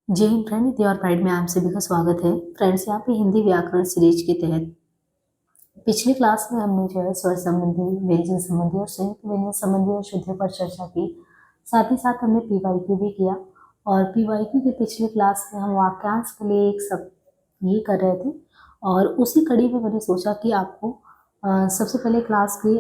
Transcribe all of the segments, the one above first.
जय Hind friend, with your pride में आप सभी का स्वागत है। फ्रेंड्स, यहाँ पे हिंदी व्याकरण सीरीज के तहत पिछली क्लास में हमने जो है स्वर संबंधी, व्यंजन संबंधी और संयुक्त व्यंजन संबंधी और शुद्धि पर चर्चा की। साथ ही साथ हमने पीवाईक्यू भी किया और पीवाईक्यू के पिछली क्लास में हम वाक्यांश के लिए एक सब ये कर रहे थे और उसी कड़ी में मैंने सोचा कि आपको सबसे पहले क्लास के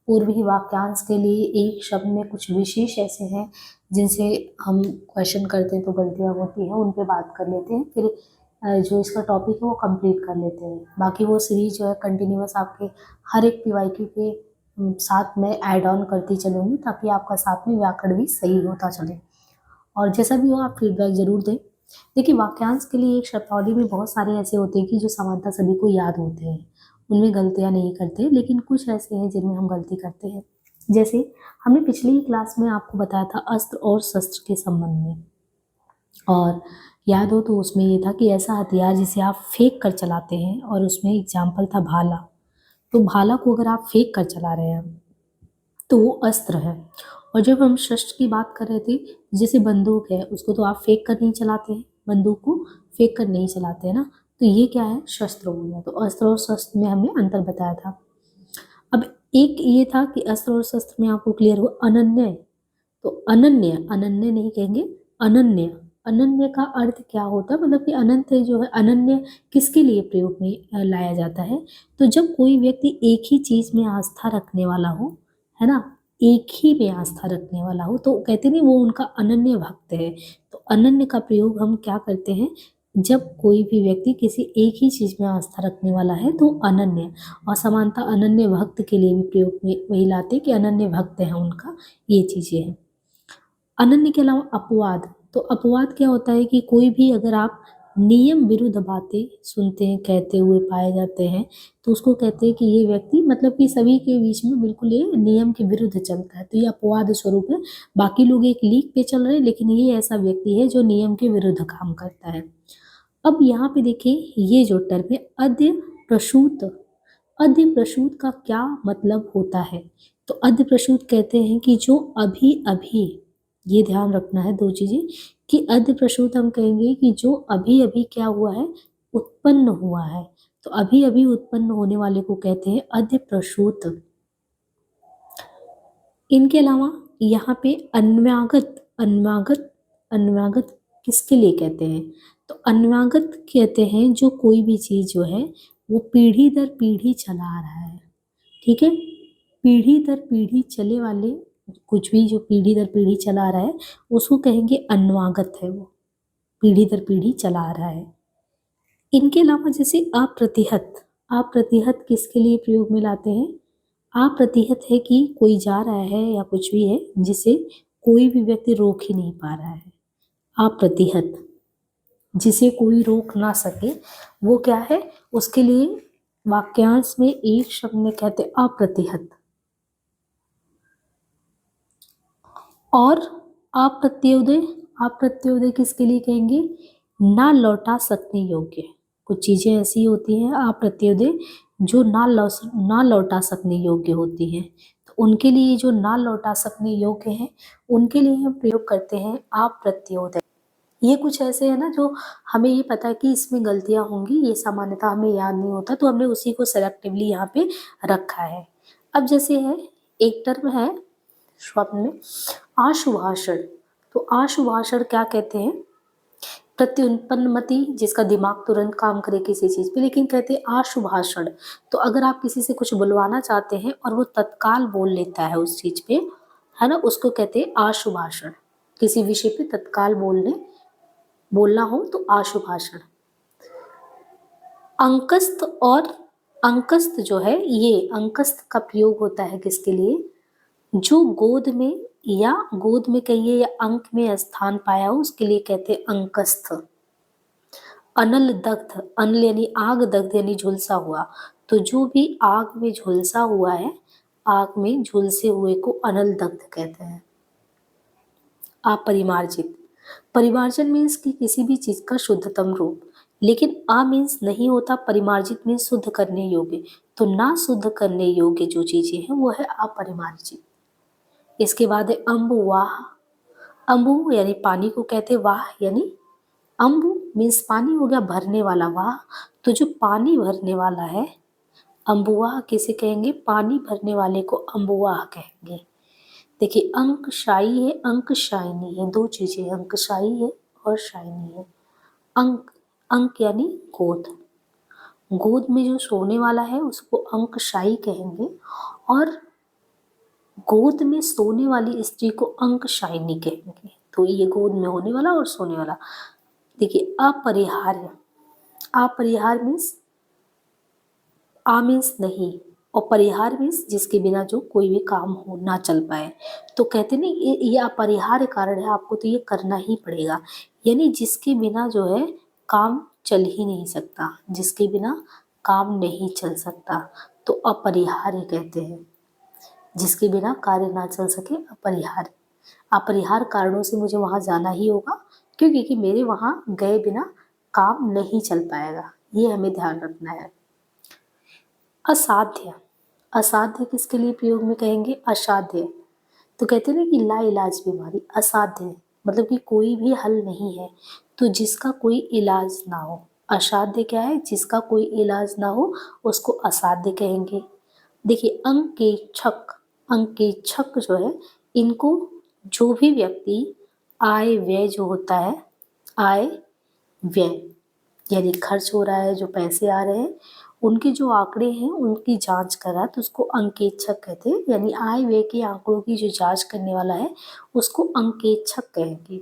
पूर्व ही वाक्यांश के लिए एक शब्द में कुछ विशेष ऐसे हैं जिनसे हम क्वेश्चन करते हैं तो गलतियाँ होती हैं, उन पे बात कर लेते हैं। फिर जो इसका टॉपिक है वो कंप्लीट कर लेते हैं। बाकी वो सीरीज जो है कंटिन्यूअस आपके हर एक पीवाईक्यू के साथ में ऐड ऑन करती चलूँगी ताकि आपका साथ में व्याकरण भी सही होता चले। और जैसा भी हो आप फीडबैक ज़रूर दें। देखिए, वाक्यांश के लिए एक शब्दावली में बहुत सारे ऐसे होते हैं कि जो सामान्यतः सभी को याद होते हैं, उनमें गलतियाँ नहीं करते, लेकिन कुछ ऐसे हैं जिनमें हम गलती करते हैं। जैसे हमने पिछली ही क्लास में आपको बताया था अस्त्र और शस्त्र के संबंध में, और याद हो तो उसमें ये था कि ऐसा हथियार जिसे आप फेंक कर चलाते हैं, और उसमें एग्जाम्पल था भाला। तो भाला को अगर आप फेंक कर चला रहे हैं तो वो अस्त्र है। और जब हम शस्त्र की बात कर रहे थे, जैसे बंदूक है, उसको तो आप फेंक कर नहीं चलाते हैं, बंदूक को फेंक कर नहीं चलाते हैं ना, तो ये क्या है, शस्त्र हो गया। तो अस्त्र और शस्त्र में हमने अंतर बताया था। अब एक ये था कि अस्त्र और शस्त्र में आपको क्लियर हुआ अनन्य। तो अनन्य, अनन्य नहीं कहेंगे, अनन्य। अनन्य का अर्थ क्या होता है, मतलब कि अनंत जो है, अनन्य किसके लिए प्रयोग में लाया जाता है? तो जब कोई व्यक्ति एक ही चीज में आस्था रखने वाला हो, है ना, एक ही में आस्था रखने वाला हो, तो कहते नहीं वो उनका अनन्य भक्त है। तो अनन्य का प्रयोग हम क्या करते हैं, जब कोई भी व्यक्ति किसी एक ही चीज में आस्था रखने वाला है तो अनन्य। और समानता अनन्य भक्त के लिए भी प्रयोग में वही लाते कि अनन्य भक्त है उनका, ये चीजें हैं। अनन्य के अलावा अपवाद। तो अपवाद क्या होता है कि कोई भी अगर आप नियम विरुद्ध बातें सुनते हैं, कहते हुए पाए जाते हैं, तो उसको कहते हैं कि ये व्यक्ति, मतलब कि सभी के बीच में बिल्कुल ये नियम के विरुद्ध चलता है, तो ये अपवाद स्वरूप है। बाकी लोग एक लीक पे चल रहे हैं, लेकिन ये ऐसा व्यक्ति है जो नियम के विरुद्ध काम करता है। अब यहाँ पे देखिए, ये जो टर्म है अद्य प्रसूत, अद्य प्रसूत का क्या मतलब होता है? तो अद्य प्रसूत कहते हैं कि जो अभी अभी, ये ध्यान रखना है दो चीजें, कि अद्य प्रसूत हम कहेंगे कि जो अभी अभी क्या हुआ है, उत्पन्न हुआ है। तो अभी अभी उत्पन्न होने वाले को कहते हैं अद्य प्रसूत। इनके अलावा यहाँ पे अन्वागत, अन्वागत, अन्वागत किसके लिए कहते हैं? तो अन्वागत कहते हैं जो कोई भी चीज जो है वो पीढ़ी दर पीढ़ी चला रहा है, ठीक है, पीढ़ी दर पीढ़ी चले वाले, कुछ भी जो पीढ़ी दर पीढ़ी चला रहा है उसको कहेंगे अन्वागत है, वो पीढ़ी दर पीढ़ी चला रहा है। इनके अलावा जैसे अप्रतिहत, अप्रतिहत किसके लिए प्रयोग में लाते हैं? अप्रतिहत है कि कोई जा रहा है या कुछ भी है जिसे कोई भी व्यक्ति रोक ही नहीं पा रहा है। अप्रतिहत, जिसे कोई रोक ना सके, वो क्या है, उसके लिए वाक्यांश में एक शब्द में कहते अप्रतिहत। और अप्रत्योदय, अप्रत्योदय किसके लिए कहेंगे? ना लौटा सकने योग्य। कुछ चीजें ऐसी होती हैं अप्रत्योदय जो ना लौटा सकने योग्य होती हैं, तो उनके लिए जो ना लौटा सकने योग्य है उनके लिए हम प्रयोग करते हैं अप्रत्योदय। ये कुछ ऐसे है ना जो हमें ये पता है कि इसमें गलतियां होंगी, ये सामान्यतः हमें याद नहीं होता, तो हमने उसी को सेलेक्टिवली यहाँ पे रखा है। अब जैसे है, एक टर्म है स्वप्न में आशुभाषण। तो आशुभाषण क्या कहते हैं? प्रत्युत्पन्नमति, जिसका दिमाग तुरंत काम करे किसी चीज पे, लेकिन कहते हैं आशुभाषण। तो अगर आप किसी से कुछ बुलवाना चाहते हैं और वो तत्काल बोल लेता है उस चीज पे, है ना, उसको कहते हैं आशुभाषण। किसी विषय पे तत्काल बोलना हो तो आशुभाषण। अंकस्त, और अंकस्त जो है, ये अंकस्त का प्रयोग होता है किसके लिए? जो गोद में या गोद में कहिए या अंक में स्थान पाया हो उसके लिए कहते हैं अंकस्थ। अनल दग्ध, अनल यानी आग, दग्ध यानी झुलसा हुआ, तो जो भी आग में झुलसा हुआ है, आग में झुलसे हुए को अनल दग्ध कहते हैं। अपरिमार्जित, परिमार्जन मीन्स कि किसी भी चीज का शुद्धतम रूप, लेकिन आ मीन्स नहीं होता, परिमार्जित मीन्स शुद्ध करने योग्य। तो ना शुद्ध करने योग्य जो चीजें हैं वो है अपरिमार्जित। इसके बाद है अम्बु वाह, अम्बु यानी पानी को कहते, वाह यानी अम्बु मीन्स पानी हो गया भरने वाला वाह, तो जो पानी भरने वाला है अम्बुवाह किसे कहेंगे, पानी भरने वाले को अम्बुवाह कहेंगे। देखिए अंकशाई है, अंकशायनी है, दो चीजें, अंकशाई है और शाइनी है। अंक, अंक यानी गोद, गोद में जो सोने वाला है उसको अंकशाई कहेंगे, और गोद में सोने वाली स्त्री को अंकशाइनी कहेंगे। तो ये गोद में होने वाला और सोने वाला। देखिए अपरिहार्य, अपरिहार्य मीन्स आ मीन्स नहीं, और परिहार मीन्स जिसके बिना जो कोई भी काम हो ना चल पाए। तो कहते नहीं ये अपरिहार्य कारण है, आपको तो ये करना ही पड़ेगा, यानी जिसके बिना जो है काम चल ही नहीं सकता, जिसके बिना काम नहीं चल सकता, तो अपरिहार्य कहते हैं। जिसके बिना कार्य ना चल सके अपरिहार्य। अपरिहार्य कारणों से मुझे वहां जाना ही होगा, क्योंकि कि मेरे वहां गए बिना काम नहीं चल पाएगा, ये हमें ध्यान रखना है। असाध्य, असाध्य किसके लिए प्रयोग में कहेंगे, असाध्य। तो कहते हैं ना कि लाइलाज बीमारी, असाध्य मतलब कि कोई भी हल नहीं है, तो जिसका कोई इलाज ना हो। असाध्य क्या है, जिसका कोई इलाज ना हो उसको असाध्य कहेंगे। देखिए अंकेक्षक, अंकेक्षक जो है इनको जो भी व्यक्ति आय व्यय जो होता है, आय व्यय यानी खर्च हो रहा है, जो पैसे आ रहे हैं उनके जो आंकड़े हैं उनकी जांच कर रहा है, तो उसको अंकेक्षक कहते हैं। यानी आय व्यय के आंकड़ों की जो जांच करने वाला है उसको अंकेक्षक कहेंगे।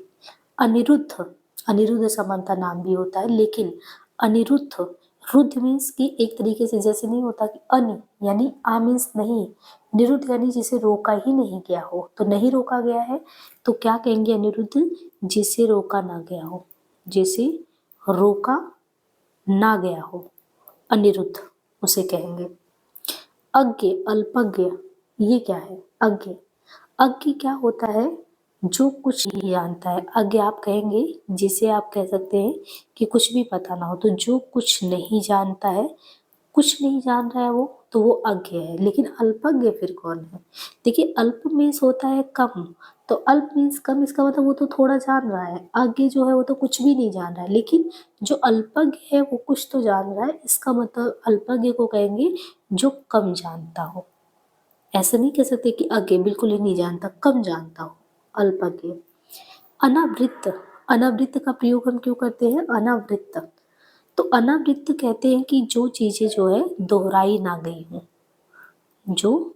अनिरुद्ध, अनिरुद्ध समानता नाम भी होता है, लेकिन अनिरुद्ध, रुद्ध मीन्स कि एक तरीके से जैसे नहीं होता कि अनि यानी आ मीन्स नहीं, निरुद्ध यानी जिसे रोका ही नहीं गया हो, तो नहीं रोका गया है तो क्या कहेंगे अनिरुद्ध, जिसे रोका ना गया हो, जिसे रोका ना गया हो, अनिरुद्ध उसे कहेंगे। अज्ञ, अल्पज्ञ, ये क्या है, अज्ञ, अज्ञ क्या होता है, जो कुछ नहीं जानता है। अज्ञ आप कहेंगे जिसे आप कह सकते हैं कि कुछ भी पता ना हो, तो जो कुछ नहीं जानता है, कुछ नहीं जान रहा है वो, तो वो अज्ञ है। लेकिन अल्पज्ञ फिर कौन है, देखिए अल्प मीन्स होता है कम, तो अल्प मीन्स कम, इसका मतलब वो तो थोड़ा जान रहा है। अज्ञ जो है वो तो कुछ भी नहीं जान रहा है, लेकिन जो अल्पज्ञ है वो कुछ तो जान रहा है, इसका मतलब अल्पज्ञ को कहेंगे जो कम जानता हो। ऐसा नहीं कह सकते कि अज्ञ बिल्कुल ही नहीं जानता, कम जानता हो, अल्पज्ञ। अनावृत्त, अनावृत्त का प्रयोग हम क्यों करते हैं, अनावृत्त, तो अनावृत्त कहते हैं कि जो चीजें जो है दोहराई ना गई हो, जो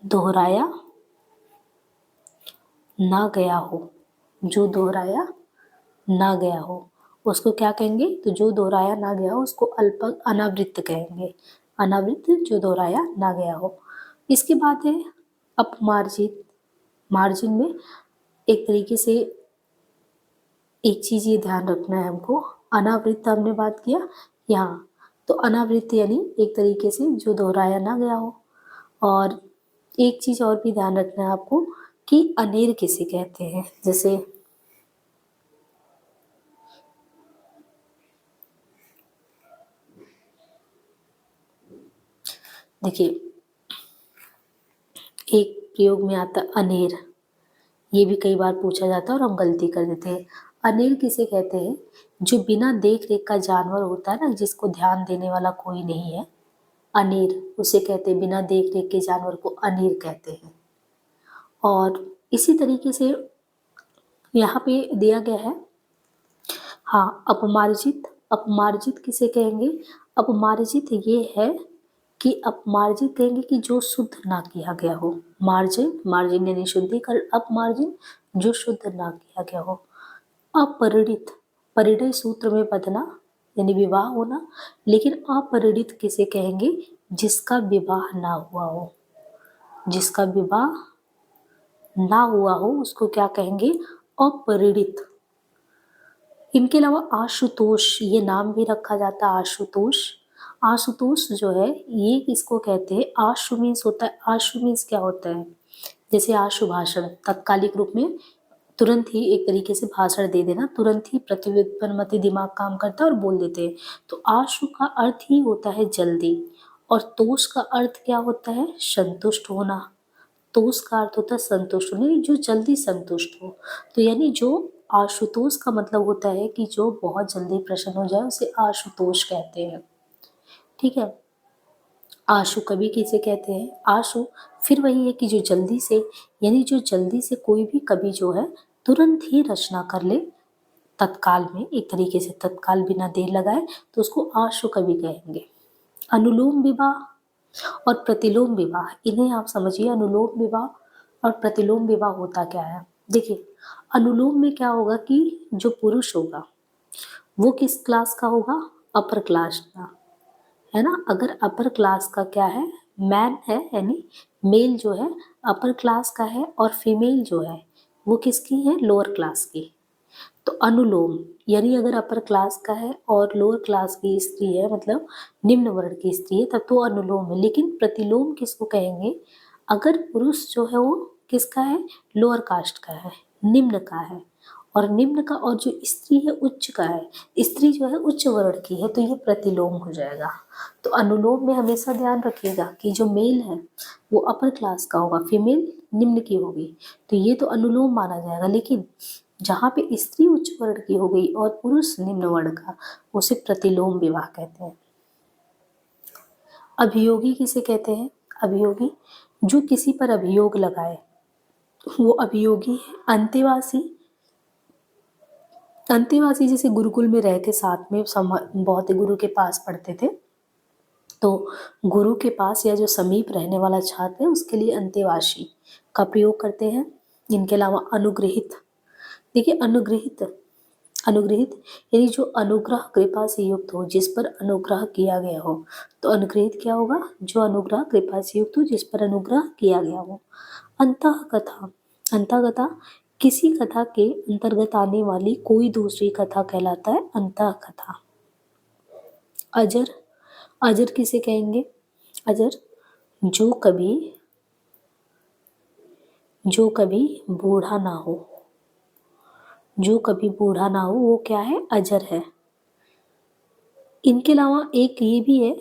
दोहराया ना गया हो, जो दोहराया ना गया हो उसको क्या कहेंगे, तो जो दोहराया ना गया हो उसको अल्प अनावृत्त कहेंगे। अनावृत्त जो दोहराया ना गया हो। इसके बाद है अपमार्जित, मार्जिन में एक तरीके से एक चीज ये ध्यान रखना है हमको, अनावृत्त हमने बात किया यहाँ, तो अनावृत्त यानी एक तरीके से जो दोहराया ना गया हो। और एक चीज और भी ध्यान रखना है आपको कि अनेर किसे कहते हैं, जैसे देखिए एक प्रयोग में आता अनेर, ये भी कई बार पूछा जाता है और हम गलती कर देते हैं। अनेर किसे कहते हैं, जो बिना देख रेख का जानवर होता है ना, जिसको ध्यान देने वाला कोई नहीं है, अनेर उसे कहते हैं, बिना देख रेख के जानवर को अनेर कहते हैं। और इसी तरीके से यहाँ पे दिया गया है, हाँ अपमार्जित, अपमार्जित किसे कहेंगे, अपमार्जित ये है कि अपमार्जित कहेंगे कि जो शुद्ध ना किया गया हो, मार्जिन, मार्जिन यानी शुद्धिकरण, अपमार्जिन जो शुद्ध ना किया गया हो। अपरिणित, परिणय सूत्र में बंधना यानी विवाह होना, लेकिन अपरिणित किसे कहेंगे, जिसका विवाह ना हुआ हो, जिसका विवाह ना हुआ हो उसको क्या कहेंगे, अपरिणित। इनके अलावा आशुतोष, ये नाम भी रखा जाता है आशुतोष। आशुतोष जो है ये किसको कहते हैं, आशु मीन्स होता है, आशु मीन्स क्या होता है, जैसे आशु भाषण, तत्कालिक रूप में तुरंत ही एक तरीके से भाषण दे देना, तुरंत ही प्रतिव्युत्पन्न दिमाग काम करता है और बोल देते हैं। तो आशु का अर्थ ही होता है जल्दी, और तोष का अर्थ क्या होता है, संतुष्ट होना। तोष का अर्थ होता है संतुष्ट होना, यानी जो जल्दी संतुष्ट हो, तो यानी जो आशुतोष का मतलब होता है कि जो बहुत जल्दी प्रसन्न हो जाए उसे आशुतोष कहते हैं। ठीक है, आशु कवि किसे कहते हैं? आशु फिर वही है कि जो जल्दी से, यानी जो जल्दी से कोई भी कवि जो है तुरंत ही रचना कर ले, तत्काल में, एक तरीके से तत्काल बिना देर लगाए, तो उसको आशु कवि कहेंगे। अनुलोम विवाह और प्रतिलोम विवाह, इन्हें आप समझिए। अनुलोम विवाह और प्रतिलोम विवाह होता क्या है? देखिए, अनुलोम में क्या होगा कि जो पुरुष होगा वो किस क्लास का होगा? अपर क्लास का, है ना। अगर अपर क्लास का क्या है, मैन है, यानी मेल जो है अपर क्लास का है, और फीमेल जो है वो किसकी है? लोअर क्लास की। तो अनुलोम यानी अगर अपर क्लास का है और लोअर क्लास की स्त्री है, मतलब निम्न वर्ण की स्त्री है, तब तो अनुलोम है। लेकिन प्रतिलोम किसको कहेंगे? अगर पुरुष जो है वो किसका है? लोअर कास्ट का है, निम्न का है, और निम्न का, और जो स्त्री है उच्च का है, स्त्री जो है उच्च वर्ण की है, तो ये प्रतिलोम हो जाएगा। तो अनुलोम में हमेशा ध्यान रखिएगा कि जो मेल है वो अपर क्लास का होगा, फीमेल निम्न की होगी, तो ये तो अनुलोम माना जाएगा। लेकिन जहाँ पे स्त्री उच्च वर्ण की हो गई और पुरुष निम्न वर्ण का, उसे प्रतिलोम विवाह कहते हैं। अभियोगी किसे कहते हैं? अभियोगी जो किसी पर अभियोग लगाए, वो अभियोगी है। अंतेवासी, अंतेवासी जैसे गुरुकुल में रह के साथ में बहुत गुरु के पास पढ़ते थे, तो गुरु के पास या जो समीप रहने वाला छात्र है उसके लिए अंतेवासी का प्रयोग करते हैं। इनके अलावा अनुग्रहित, देखिए अनुग्रहित, अनुग्रहित यानी जो अनुग्रह कृपा से युक्त हो, जिस पर अनुग्रह किया गया हो, तो अनुग्रहित क्या होगा? जो अनुग्रह कृपा से युक्त हो, जिस पर अनुग्रह किया गया हो। अंतः कथा, अंतः कथा किसी कथा के अंतर्गत आने वाली कोई दूसरी कथा कहलाता है अंतः कथा। अजर, अजर किसे कहेंगे? अजर जो कभी बूढ़ा ना हो, जो कभी बूढ़ा ना हो, वो क्या है? अजर है। इनके अलावा एक ये भी है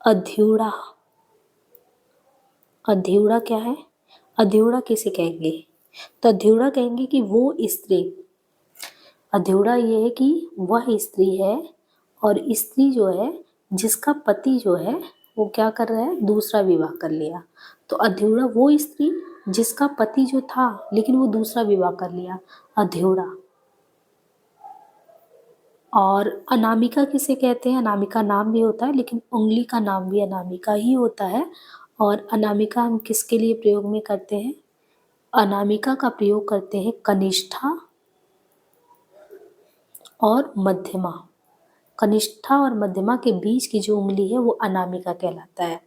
अध्युड़ा। अध्युड़ा क्या है? अध्युड़ा किसे कहेंगे? तो अध्युड़ा कहेंगे कि वो स्त्री, अध्युड़ा ये है कि वह स्त्री है, और स्त्री जो है जिसका पति जो है वो क्या कर रहा है? दूसरा विवाह कर लिया। तो अध्युड़ा वो स्त्री जिसका पति जो था लेकिन वो दूसरा विवाह कर लिया, अध्युड़ा। और अनामिका किसे कहते हैं? अनामिका नाम भी होता है, लेकिन उंगली का नाम भी अनामिका ही होता है। और अनामिका हम किसके लिए प्रयोग में करते हैं? अनामिका का प्रयोग करते हैं कनिष्ठा और मध्यमा। कनिष्ठा और मध्यमा के बीच की जो उंगली है वो अनामिका कहलाता है।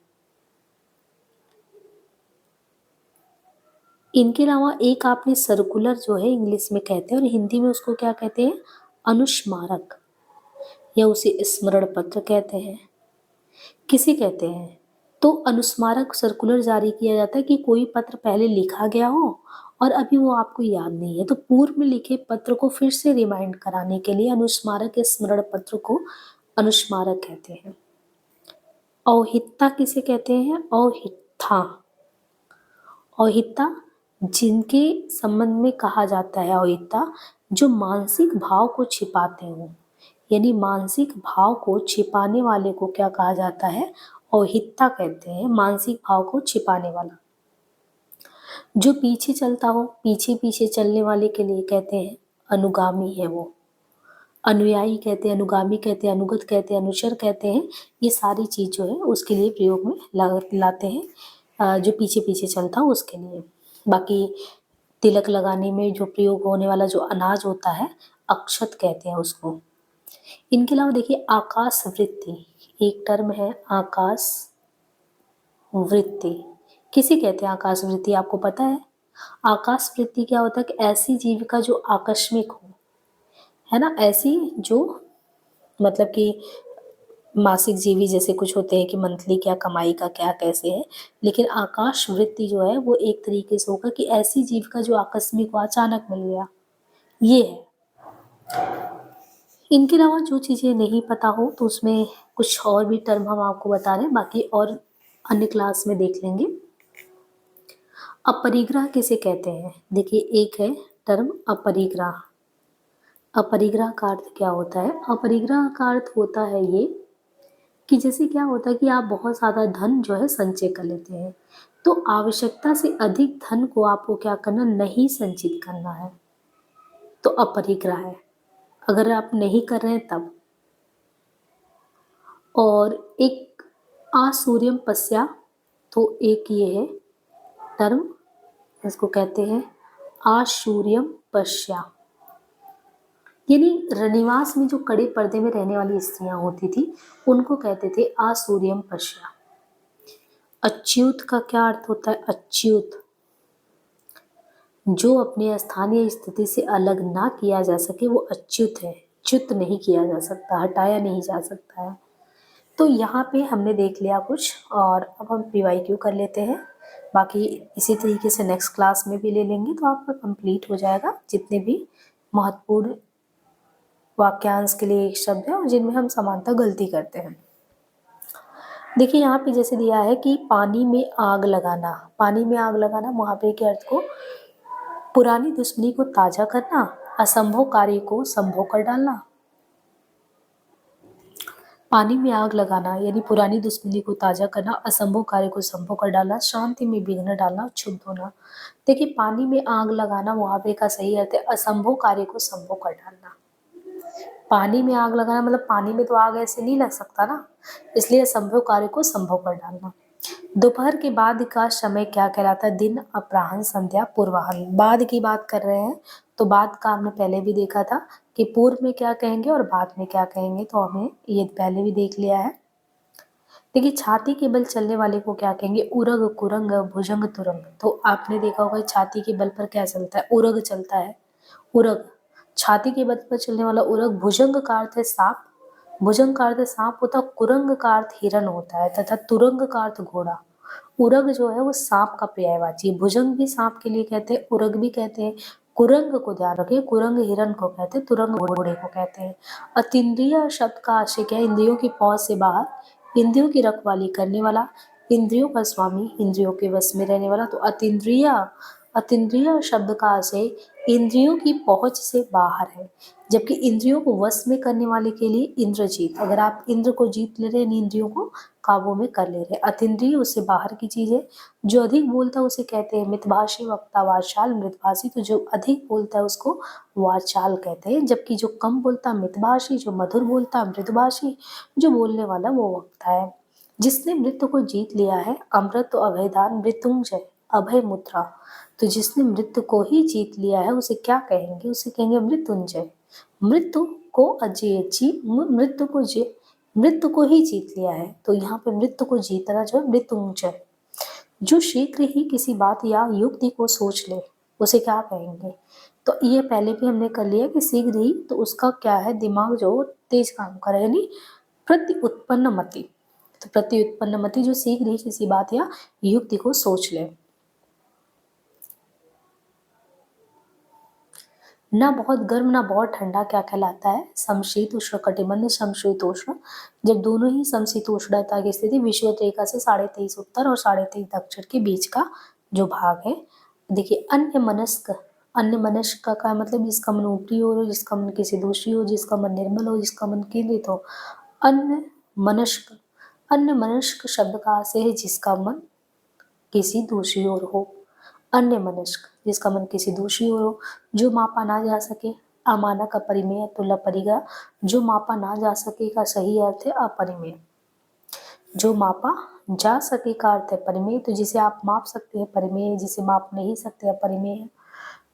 इनके अलावा एक आपने सर्कुलर जो है इंग्लिश में कहते हैं, और हिंदी में उसको क्या कहते हैं? अनुस्मारक, या उसे स्मरण पत्र कहते हैं। किसे कहते हैं? तो अनुस्मारक सर्कुलर जारी किया जाता है कि कोई पत्र पहले लिखा गया हो और अभी वो आपको याद नहीं है, तो पूर्व में लिखे पत्र को फिर से रिमाइंड कराने के लिए अनुस्मारक या स्मरण पत्र को अनुस्मारक कहते हैं। औहित्या किसे कहते हैं? औहित्या, औहित्या जिनके संबंध में कहा जाता है औहित्या, जो मानसिक भाव को छिपाते हो, यानी मानसिक भाव को छिपाने वाले को क्या कहा जाता है? औहित्या कहते हैं, मानसिक भाव को छिपाने वाला। जो पीछे चलता हो, पीछे पीछे चलने वाले के लिए कहते हैं अनुगामी है वो। अनुयायी कहते हैं, अनुगामी कहते हैं, अनुगत कहते हैं, अनुचर कहते हैं। ये सारी चीज़ जो है उसके लिए प्रयोग में लाते हैं, जो पीछे पीछे चलता हो उसके लिए। बाकी तिलक लगाने में जो प्रयोग होने वाला जो अनाज होता है, अक्षत कहते हैं उसको। इनके अलावा देखिए आकाश वृत्ति, एक टर्म है आकाश वृत्ति। किसे कहते हैं आकाश वृत्ति? आपको पता है? आकाश वृत्ति क्या होता है कि ऐसी जीविका जो आकस्मिक हो, है ना, ऐसी जो मतलब कि मासिक जीवी जैसे कुछ होते हैं कि मंथली क्या कमाई का क्या कैसे है, लेकिन आकाश वृत्ति जो है वो एक तरीके से होगा कि ऐसी जीविका जो आकस्मिक हो, अचानक मिल गया, ये है। इनके अलावा जो चीज़ें नहीं पता हो तो उसमें कुछ और भी टर्म हम आपको बता रहे हैं, बाकी और अन्य क्लास में देख लेंगे। अपरिग्रह किसे कहते हैं? देखिए एक है टर्म अपरिग्रह। अपरिग्रह का अर्थ क्या होता है? अपरिग्रह का अर्थ होता है ये कि जैसे क्या होता है कि आप बहुत ज़्यादा धन जो है संचय कर लेते हैं, तो आवश्यकता से अधिक धन को आपको क्या करना, नहीं संचित करना है, तो अपरिग्रह है। अगर आप नहीं कर रहे हैं तब। और एक आसूर्यम पश्या, तो एक ये है टर्म, इसको कहते हैं आशूर्यम पश्या, यानी रनिवास में जो कड़े पर्दे में रहने वाली स्त्रियां होती थी उनको कहते थे आसूर्यम पश्या। अच्युत का क्या अर्थ होता है? अच्युत, जो अपने स्थान या स्थिति से अलग ना किया जा सके वो अच्युत है। च्युत नहीं किया जा सकता, हटाया नहीं जा सकता है। तो यहाँ पे हमने देख लिया कुछ, और अब हम PYQ कर लेते हैं। बाकी इसी तरीके से नेक्स्ट क्लास में भी ले लेंगे तो आपका कंप्लीट हो जाएगा, जितने भी महत्वपूर्ण वाक्यांश के लिए एक शब्द है और जिनमें हम समानता गलती करते हैं। देखिए यहाँ पे जैसे दिया है कि पानी में आग लगाना, पानी में आग लगाना वहाँ पे के अर्थ को पुरानी दुश्मनी को ताजा करना, असंभव कार्य को संभव कर डालना। पानी में आग लगाना यानी पुरानी दुश्मनी को ताजा करना, असंभव कार्य को संभव कर डालना, शांति में विघ्न डालना, क्षुब्ध होना। देखिए पानी में आग लगाना वहाँ पे का सही अर्थ है असंभव कार्य को संभव कर डालना। पानी में आग लगाना मतलब पानी में तो आग ऐसे नहीं लग सकता ना, इसलिए असंभव कार्य को संभव कर डालना। दोपहर के बाद का समय क्या कहलाता है? दिन, अपराह्न, संध्या, पूर्वाह्न। बाद की बात कर रहे हैं तो बाद का हमने पहले भी देखा था कि पूर्व में क्या कहेंगे और बाद में क्या कहेंगे, तो हमें ये पहले भी देख लिया है। देखिए छाती के बल चलने वाले को क्या कहेंगे? उरग, कुरंग, भुजंग, तुरंग। तो आपने देखा होगा छाती के बल पर क्या चलता है? उरग चलता है। उरग, छाती के बल पर चलने वाला उरग। भुजंग का अर्थ है सांप, भुजंग का अर्थ सांप होता है, कुरंग का अर्थ हिरण होता है तथा तुरंग का अर्थ घोड़ा। उरग जो है वो सांप का पर्यायवाची है। भुजंग भी सांप के लिए कहते हैं, उरग भी कहते हैं। कुरंग को ध्यान रखिए, कुरंग हिरण को कहते हैं, तुरंग घोड़े को कहते हैं। अतीन्द्रिय शब्द का आशय क्या है? इंद्रियों की पहुंच से बाहर, इंद्रियों की रखवाली करने वाला, इंद्रियों का स्वामी, इंद्रियों के वश में रहने वाला। तो अतीन्द्रिय, अतीन्द्रिय शब्द का आशय इंद्रियों की पहुंच से बाहर है, जबकि इंद्रियों को वश में करने वाले के लिए इंद्रजीत। अगर आप इंद्र को जीत ले रहे हैं, इंद्रियों को काबू में कर ले रहे हैं। अतीन्द्रिय उससे बाहर की चीज है। जो अधिक बोलता है उसे कहते हैं मितभाषी, वक्ता, वाचाल, मृतभाषी। तो जो अधिक बोलता है उसको वाचाल कहते हैं, जबकि जो कम बोलता है मितभाषी, जो मधुर बोलता है मृतभाषी, जो बोलने वाला वो वक्ता है। जिसने मृत्यु को जीत लिया है, अमृत तो अभयदान, मृत्युंजय, अभय मुद्रा। तो जिसने मृत्यु को ही जीत लिया है उसे क्या कहेंगे? उसे कहेंगे मृत्युंजय। मृत्यु को अजय जी, मृत्यु को ही जीत लिया है, तो यहाँ पे मृत्यु को जीतना जो है मृत्युंजय। जो शीघ्र ही किसी बात या युक्ति को सोच ले उसे क्या कहेंगे? तो ये पहले भी हमने कर लिया कि शीघ्र ही, तो उसका क्या है? दिमाग जो तेज काम करे, यानी प्रति उत्पन्न मति। तो प्रति उत्पन्न मति जो शीघ्र ही किसी बात या युक्ति को सोच ले। ना बहुत गर्म ना बहुत ठंडा क्या कहलाता है? समशीत उष्ण कटिबंध, समशीतोष्ण। जब दोनों ही समशीतोष्णता की स्थिति विषुवत रेखा से 23.5 उत्तर और 23.5 दक्षिण के बीच का जो भाग है। देखिए अन्य मनस्क, अन्य मनस्क का मतलब जिसका मन ऊपरी ओर हो, जिसका मन किसी दूसरी हो, जिसका मन निर्मल हो, जिसका मन केंद्रित हो। अन्य मनस्क, अन्य मनस्क शब्द का आशय है जिसका मन किसी दूसरी ओर हो। अन्य मनस्क, जिसका मन किसी दूसरी ओर हो। जो मापा ना जा सके, अमानक, अपरिमेय, तुल्य, परिग्रह। जो मापा ना जा सके का सही अर्थ है अपरिमेय। जो मापा जा सके का अर्थ है परिमेय, तो जिसे आप माप सकते हैं परिमेय, जिसे माप नहीं सकते अपरिमेय है।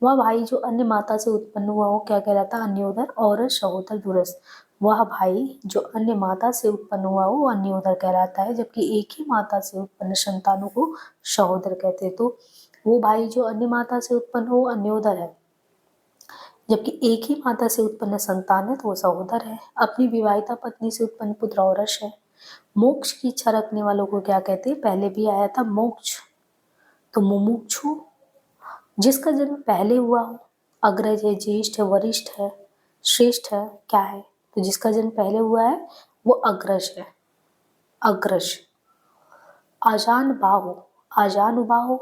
वह भाई जो अन्य माता से उत्पन्न हुआ हो क्या कहलाता है? अन्योदर। और सहोदर दूरस्थ, वह भाई जो अन्य माता से उत्पन्न हुआ हो वो अन्योदर कहलाता है, जबकि एक ही माता से उत्पन्न संतानों को सहोदर कहते हैं। तो वो भाई जो अन्य माता से उत्पन्न हो अन्योदर है, जबकि एक ही माता से उत्पन्न संतान है तो वो सहोदर है। अपनी विवाहिता पत्नी से उत्पन्न पुत्र औरस है। मोक्ष की इच्छा रखने वालों को क्या कहते हैं? पहले भी आया था मोक्ष, तो मुमुक्षु। जिसका जन्म पहले हुआ हो, अग्रज है, ज्येष्ठ है, वरिष्ठ है, श्रेष्ठ है, क्या है? तो जिसका जन्म पहले हुआ है वो अग्रज है, अग्रज। आजान बाहु, आजान बाहु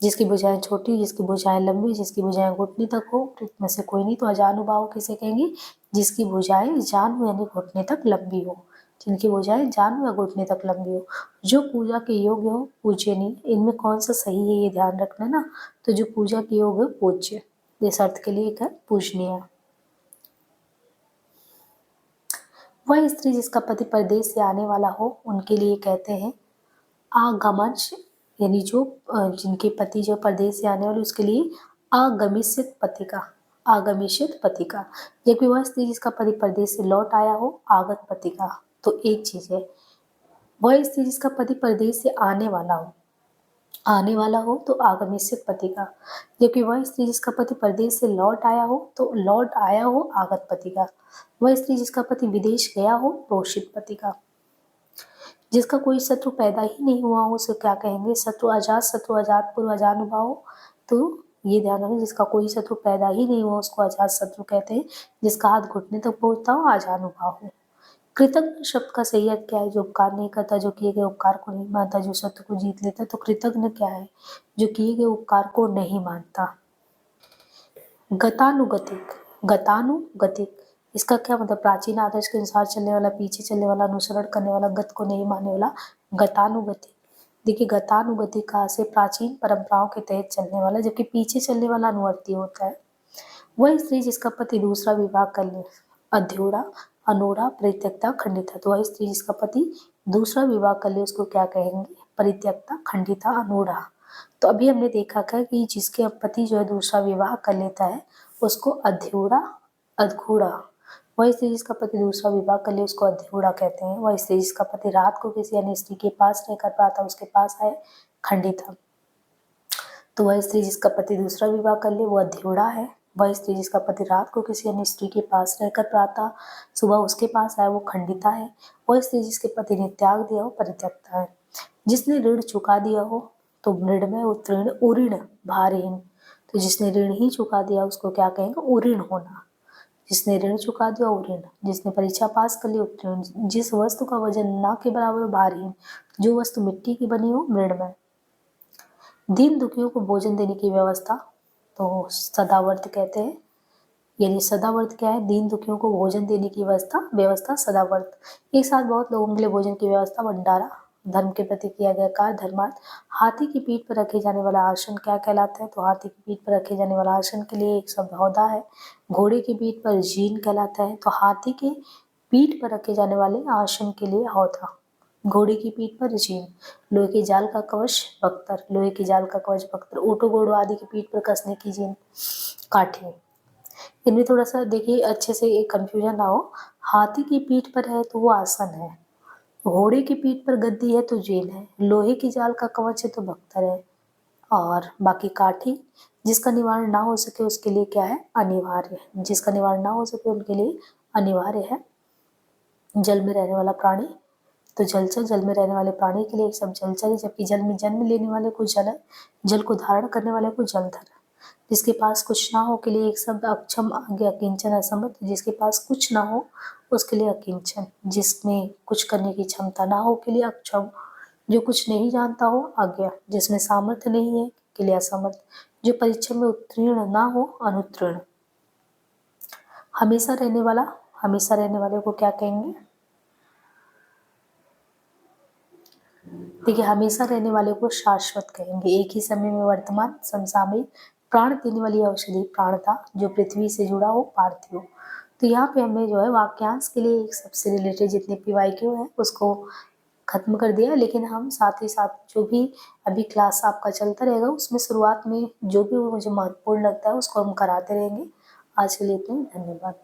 जिसकी भुजाएं छोटी, जिसकी भुजाएं लंबी, जिसकी भुजाएं घुटने तक हो, में से कोई नहीं। तो अजानुबाहु किसे कहेंगे? जिसकी भुजाएं जानु यानी घुटने तक लंबी हो, जिनकी भुजाएं जानु या घुटने तक लंबी हो, जो पूजा के योग्य हो, पूज्य नहीं। इनमें कौन सा सही है ये ध्यान रखना ना। तो जो पूजा के योग्य हो, पूज्य, इस अर्थ के लिए क्या? पूजनीय। वह स्त्री जिसका पति परदेश से आने वाला हो, उनके लिए कहते हैं आगमश, यानी जो जिनके पति जो परदेश से आने वाले, उसके लिए आगमिष्यत पथिका, आगमिष्यत पथिका। जबकि वह स्त्री जिसका पति परदेश से लौट आया हो, आगत पथिका। तो एक चीज है, वह स्त्री जिसका पति परदेश से आने वाला हो, आने वाला हो तो आगमिष्यत पथिका। जबकि वह स्त्री जिसका पति परदेश से लौट आया हो, तो लौट आया हो आगत पथिका। वह स्त्री जिसका पति विदेश गया हो, प्रोषित पथिका। जिसका कोई शत्रु पैदा ही नहीं हुआ हो, उसे क्या कहेंगे? शत्रु अजात पूर्व अजानुभाव। तो ये ध्यान रखें, जिसका कोई शत्रु पैदा ही नहीं हुआ उसको अजात शत्रु कहते हैं। जिसका हाथ घुटने तक पहुंचता हो, अजानुभाव हो। कृतज्ञ शब्द का सही अर्थ क्या है? जो उपकार नहीं करता, जो किए गए उपकार को नहीं मानता, जो शत्रु को जीत लेता। तो कृतज्ञ क्या है? जो किए गए उपकार को नहीं मानता। गतानुगतिक, गतानुगतिक इसका क्या मतलब? प्राचीन आदर्श के अनुसार चलने वाला, पीछे चलने वाला, अनुसरण करने वाला, गत को नहीं मानने वाला, गतानुगतिक। देखिए, गतानुगतिक का से प्राचीन परंपराओं के तहत चलने वाला, जबकि पीछे चलने वाला अनुवर्ती होता है। वह स्त्री जिसका पति दूसरा विवाह कर ले, अध्युरा, अनूढ़ा, परित्यक्ता, खंडिता। तो वह स्त्री जिसका पति दूसरा विवाह कर ले, उसको क्या कहेंगे? परित्यक्ता, खंडिता, अनूढ़ा। तो अभी हमने देखा था कि जिसके पति जो है दूसरा विवाह कर लेता है, उसको अध्युरा, अधगूढ़ा। वह स्त्री जिसका पति दूसरा विवाह कर ले, उसको अध्युरा कहते हैं। वह स्त्री जिसका पति रात को किसी अन्य स्त्री के पास रहकर प्रातः उसके पास आए, खंडिता। तो वह स्त्री जिसका पति दूसरा विवाह कर ले, वो अध्युरा है। वह स्त्री जिसका पति रात को किसी अन्य स्त्री के पास रहकर प्रातः सुबह उसके पास आए, वो खंडिता है। वह स्त्री जिसके पति ने त्याग दिया हो, परित्यक्ता है। जिसने ऋण चुका दिया हो, तो ऋण में उत्तीर्ण, उऋण, भारहीन। तो जिसने ऋण ही चुका दिया उसको क्या कहेंगे? उऋण होना। जिसने ऋण चुका दिया, उऋण। जिसने परीक्षा पास कर ली, उत्तीर्ण। जिस वस्तु का वजन ना के बराबर हो, भारहीन। जो वस्तु मिट्टी की बनी हो, मृणमय। दीन दुखियों को भोजन देने की व्यवस्था, तो सदावर्त कहते हैं। यानी सदावर्त क्या है? दीन दुखियों को भोजन देने की व्यवस्था सदावर्त। एक साथ बहुत लोगों के लिए भोजन की व्यवस्था, भंडारा। धर्म के प्रति किया गया कार्य, धर्मार्थ। हाथी की पीठ पर रखे जाने वाला आसन क्या कहलाता है? तो हाथी की पीठ पर रखे जाने वाला आसन के लिए एक शब्द हौदा है। घोड़े की पीठ पर जीन कहलाता है। तो हाथी के पीठ पर रखे जाने वाले आसन के लिए हौदा, घोड़े की पीठ पर जीन। लोहे के जाल का कवच, बख्तर। लोहे के जाल का कवच, बख्तर। ऊँटों घोड़ों आदि की पीठ पर कसने की जीन, काठी। इनमें थोड़ा सा देखिए अच्छे से एक कंफ्यूजन ना हो। हाथी की पीठ पर है तो वो आसन है, घोड़े की पीठ पर गद्दी है तो जीन है, लोहे की जाल का कवच है तो बख्तर है, और बाकी काठी। जिसका निवारण ना हो सके उसके लिए क्या है? अनिवार्य। जिसका निवारण ना हो सके उनके लिए अनिवार्य है। जल में रहने वाला प्राणी, तो जलचर। जल में रहने वाले प्राणी के लिए एक शब्द जलचर है। जबकि जल में जन्म लेने वाले को जल, जल को धारण करने वाले को जलधर। जिसके पास कुछ ना हो के लिए एक शब्द अक्षम, आज्ञा, अकिंचन, असमर्थ। जिसके पास कुछ ना हो उसके लिए अकिंचन। जिसमें कुछ करने की क्षमता ना हो के लिए अक्षम। जो कुछ नहीं जानता हो, अज्ञा। जिसमें सामर्थ्य नहीं है के लिए असमर्थ। जो परीक्षा में उत्तीर्ण ना हो, अनुत्तीर्ण। हमेशा रहने वाला, हमेशा रहने वाले को क्या कहेंगे? देखिए, हमेशा रहने वाले को शाश्वत कहेंगे। एक ही समय में वर्तमान, समसामयिक, प्राण देने वाली औषधि, प्राणता। जो पृथ्वी से जुड़ा हो, पार्थिव। तो यहाँ पे हमने जो है वाक्यांश के लिए एक सबसे रिलेटेड जितने PYQ है उसको खत्म कर दिया। लेकिन हम साथ ही साथ जो भी अभी क्लास आपका चलता रहेगा उसमें शुरुआत में जो भी मुझे महत्वपूर्ण लगता है उसको हम कराते रहेंगे। आज के लिए इतना ही, धन्यवाद।